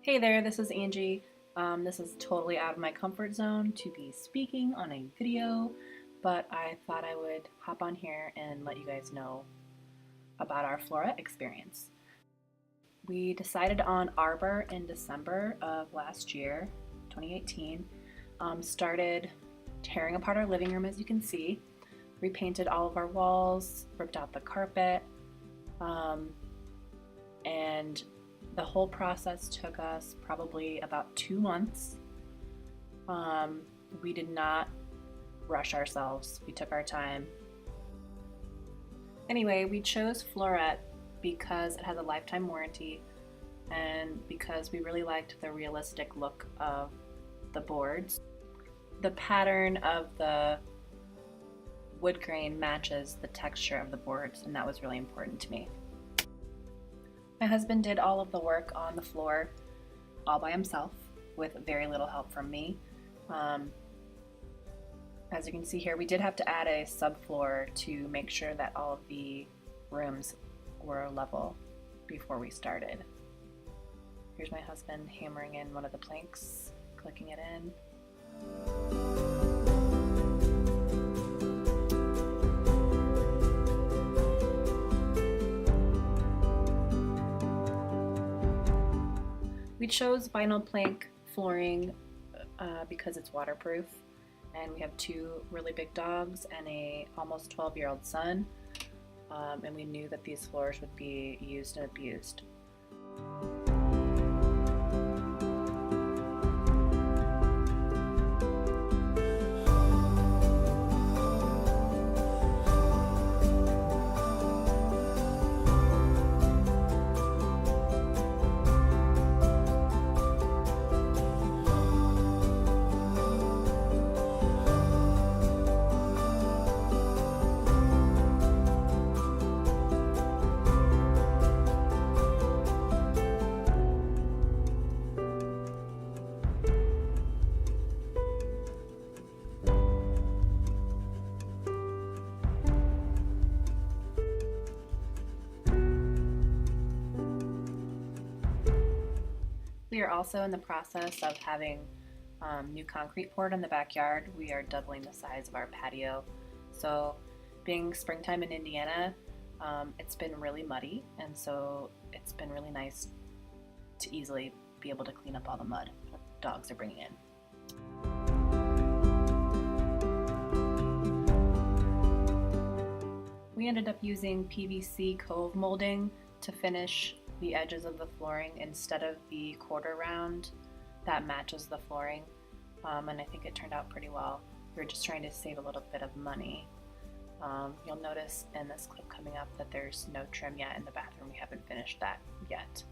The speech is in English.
Hey there, this is Angie. This is totally out of my comfort zone to be speaking on a video, but I thought I would hop on here and let you guys know about our Flooret experience. We decided on Arbor in December of last year, 2018. Started tearing apart our living room, as you can see. Repainted all of our walls, ripped out the carpet, and the whole process took us probably about 2 months. We did not rush ourselves. We took our time. Anyway, we chose Flooret because it has a lifetime warranty and because we really liked the realistic look of the boards. The pattern of the wood grain matches the texture of the boards, and that was really important to me. My husband did all of the work on the floor all by himself with very little help from me. As you can see here, we did have to add a subfloor to make sure that all of the rooms were level before we started. Here's my husband hammering in one of the planks, clicking it in. We chose vinyl plank flooring because it's waterproof, and we have 2 really big dogs and a almost 12-year-old son, and we knew that these floors would be used and abused. We are also in the process of having new concrete poured in the backyard. We are doubling the size of our patio. So being springtime in Indiana, it's been really muddy, and so it's been really nice to easily be able to clean up all the mud that the dogs are bringing in. We ended up using PVC cove molding to finish the edges of the flooring instead of the quarter round that matches the flooring, and I think it turned out pretty well. We were just trying to save a little bit of money. You'll notice in this clip coming up that there's no trim yet in the bathroom. We haven't finished that yet.